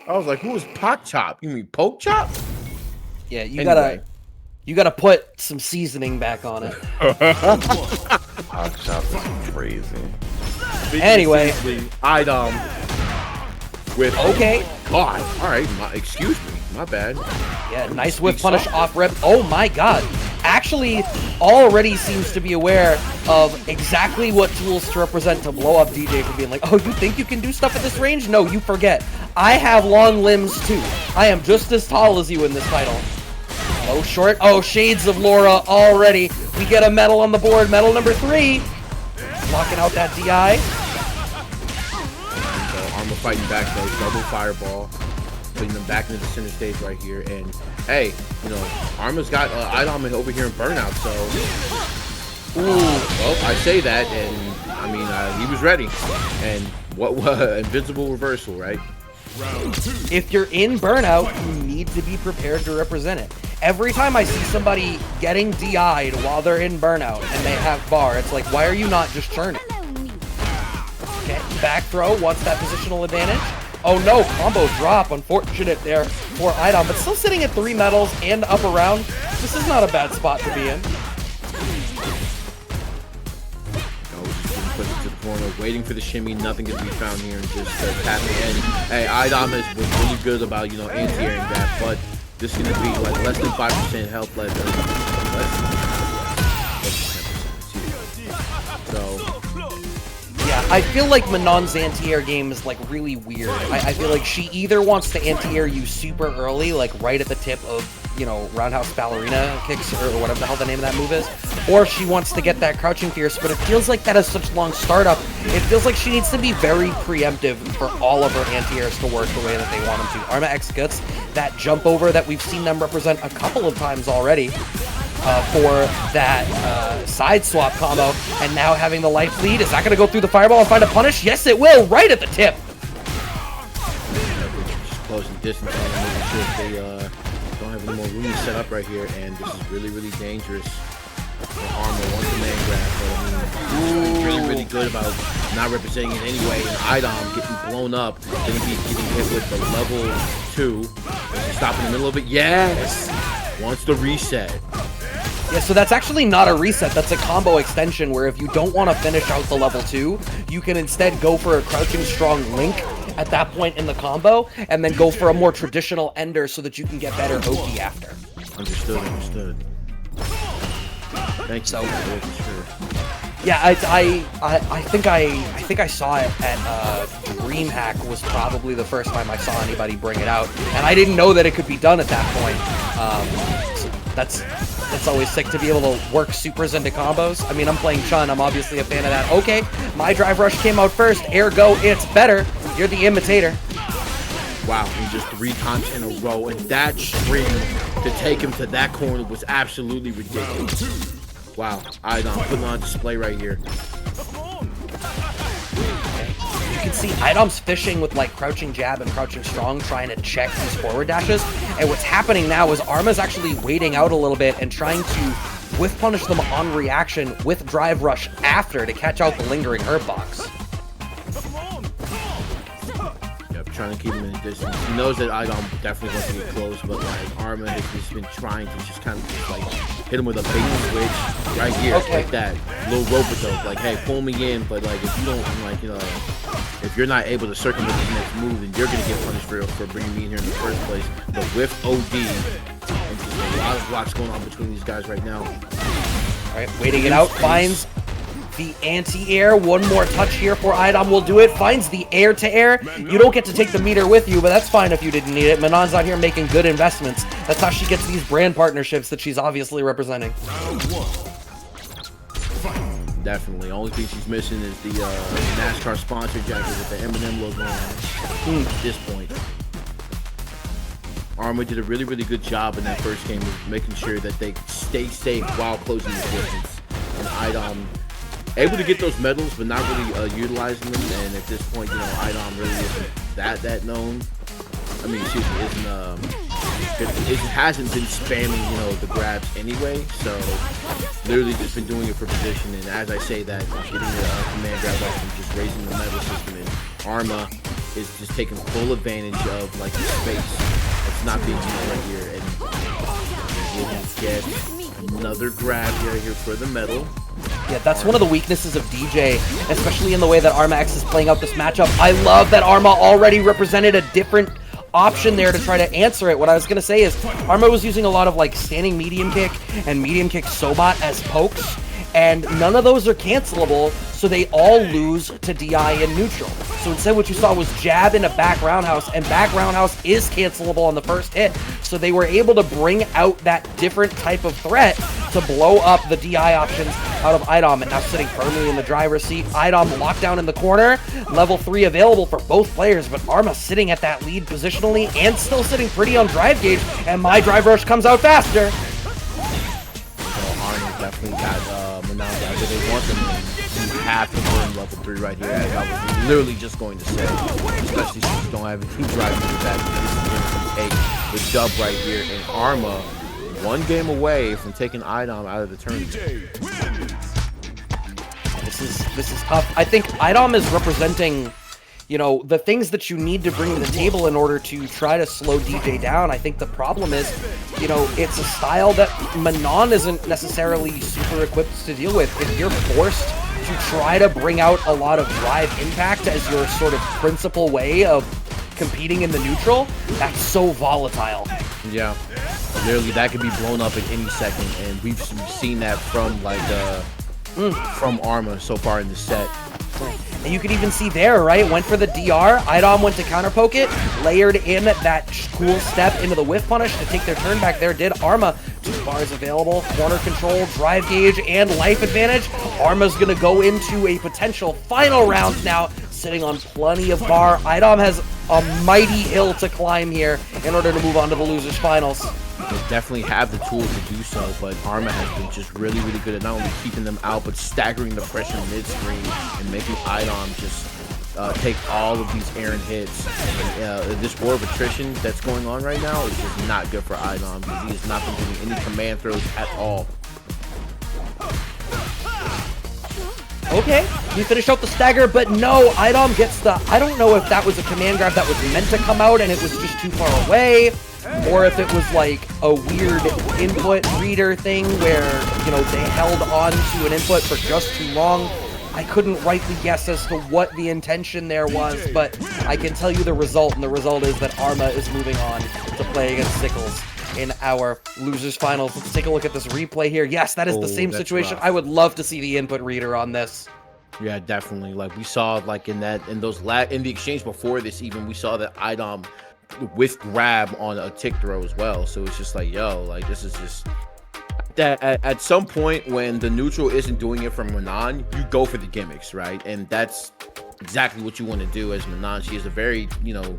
I was like, who is Pot Chop? You mean Poke Chop? Yeah, you Anyway. gotta put some seasoning back on it. Hot shop is crazy. Anyway. iDom with Okay. God. All right, excuse me, my bad. Yeah, nice whiff punish off rip. Oh my god. Actually, already seems to be aware of exactly what tools to represent to blow up DJ for being like, oh, you think you can do stuff at this range? No, you forget. I have long limbs too. I am just as tall as you in this title. Oh, short. Oh, shades of Laura already. We get a medal on the board. Medal number 3. Locking out that DI. So Arma fighting back though. Double fireball. Putting them back into the center stage right here. And hey, you know, Arma's got iDom over here in Burnout. So, well, I say that, and I mean, he was ready. And what invincible reversal, right? If you're in Burnout, you need to be prepared to represent it. Every time I see somebody getting DI'd while they're in Burnout and they have bar, it's like, why are you not just churning? Okay, back throw, wants that positional advantage. Oh no, combo drop, unfortunate there for iDom, but still sitting at 3 medals and up around. This is not a bad spot to be in. Put it to the corner, waiting for the shimmy, nothing can be found here, and just tapping in. Hey, iDom was really good about, you know, anti-airing that, but this is going to be like less than 5% health left. So, yeah, I feel like Manon's anti-air game is like really weird. I feel like she either wants to anti-air you super early, like right at the tip of, you know, roundhouse ballerina kicks or whatever the hell the name of that move is, or she wants to get that crouching fierce, but it feels like that is such long startup. It feels like she needs to be very preemptive for all of her anti-airs to work the way that they want them to. ARMA-X gets that jump over that we've seen them represent a couple of times already for that side swap combo, and now having the life lead. Is that going to go through the fireball and find a punish? Yes, it will, right at the tip. just closing distance on them, making sure if they don't have any more room to set up right here, and this is really, really dangerous for Arma once the man grab. But I mean, really, really good about not representing it anyway, and iDom getting blown up, going to be getting hit with the level 2. Stop in the middle of it. Yes! Wants the reset. Yeah, so that's actually not a reset, that's a combo extension where if you don't want to finish out the level 2, you can instead go for a crouching strong link at that point in the combo, and then go for a more traditional ender so that you can get better Oki after. Understood, understood. Thanks. So, sure. Yeah, I think I saw it at DreamHack was probably the first time I saw anybody bring it out, and I didn't know that it could be done at that point. So that's always sick to be able to work supers into combos. I mean, I'm playing Chun, I'm obviously a fan of that. Okay, my drive rush came out first, ergo it's better. You're the imitator. Wow, and just 3 taunts in a row, and that string to take him to that corner was absolutely ridiculous. Wow, iDom putting on display right here. You can see iDom's fishing with like crouching jab and crouching strong, trying to check these forward dashes. And what's happening now is Arma's actually waiting out a little bit and trying to whiff punish them on reaction with drive rush after to catch out the lingering herb box. Trying to keep him in distance. He knows that iDom definitely wants to get close, but like Arma has just been trying to just kind of just like hit him with a bait switch right here, like that little rope-a-dope. Like, hey, pull me in, but like if you don't, like, you know, if you're not able to circumvent this next move, then you're gonna get punished for bringing me in here in the first place. The whiff OD, and just a lot of blocks going on between these guys right now. All right, waiting it out, finds the anti-air. One more touch here for iDom will do it. Finds the air-to-air. You don't get to take the meter with you, but that's fine if you didn't need it. Manon's out here making good investments. That's how she gets these brand partnerships that she's obviously representing. Definitely. Only thing she's missing is the NASCAR sponsor jacket with the M&M logo on it at this point. Arma did a really, really good job in that first game of making sure that they stay safe while closing the distance. And iDom able to get those medals, but not really utilizing them. And at this point, you know, iDom really isn't that known. I mean, excuse me, it hasn't been spamming, you know, the grabs anyway. So literally just been doing it for position. And as I say that, getting the command grab off and just raising the medal system. And Arma is just taking full advantage of like the space that's not being used right here, and he gets another grab here for the metal. Yeah, that's one of the weaknesses of DJ, especially in the way that ARMA-X is playing out this matchup. I love that ARMA already represented a different option there to try to answer it. What I was going to say is ARMA was using a lot of like standing medium kick and medium kick Sobat as pokes, and none of those are cancelable, so they all lose to DI in neutral. So instead what you saw was jab in a back roundhouse, and back roundhouse is cancelable on the first hit, so they were able to bring out that different type of threat to blow up the DI options out of iDom, and now sitting firmly in the driver's seat. iDom locked down in the corner, level 3 available for both players, but ARMA sitting at that lead positionally and still sitting pretty on drive gauge, and my drive rush comes out faster. ARMA definitely got Manon guys that they want them to have to burn level 3 right here, as I was literally just going to say, especially since you don't have any driving that this is going to take the dub right here, and ARMA one game away from taking iDom out of the tournament. This is tough. I think iDom is representing, you know, the things that you need to bring to the table in order to try to slow DJ down. I think the problem is, you know, it's a style that Manon isn't necessarily super equipped to deal with. If you're forced to try to bring out a lot of drive impact as your sort of principal way of competing in the neutral, that's so volatile. Yeah, literally that could be blown up at any second, and we've seen that from like from ARMA so far in the set. And you could even see there, right? Went for the DR. iDom went to counter poke it, layered in that cool step into the whiff punish to take their turn back there. Did ARMA. 2 bars available, corner control, drive gauge, and life advantage. ARMA's gonna go into a potential final round now, sitting on plenty of bar. iDom has a mighty hill to climb here in order to move on to the losers finals. They definitely have the tools to do so, but ARMA has been just really good at not only keeping them out, but staggering the pressure mid-screen and making iDom just take all of these errant hits. And, this war of attrition that's going on right now is just not good for iDom, because he has not been doing any command throws at all. Okay, he finished out the stagger, but no, iDom gets the... I don't know if that was a command grab that was meant to come out and it was just too far away, or if it was like a weird input reader thing where, you know, they held on to an input for just too long. I couldn't rightly guess as to what the intention there was, but I can tell you the result, and the result is that ARMA is moving on to play against Sickles in our losers finals. Let's take a look at this replay here. Yes, that is the same situation. Rough. I would love to see the input reader on this. Yeah, definitely. Like we saw, like in the exchange before this, even we saw that iDom with grab on a tick throw as well. So it's just like, yo, like this is just that at some point when the neutral isn't doing it from Manon, you go for the gimmicks, right? And that's exactly what you want to do as Manon. She is a very, you know,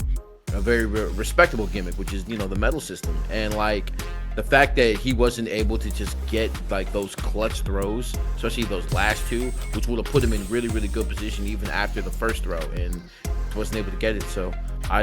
a very respectable gimmick, which is, you know, the metal system. And like the fact that he wasn't able to just get like those clutch throws, especially those last two, which would have put him in really good position even after the first throw, and wasn't able to get it. So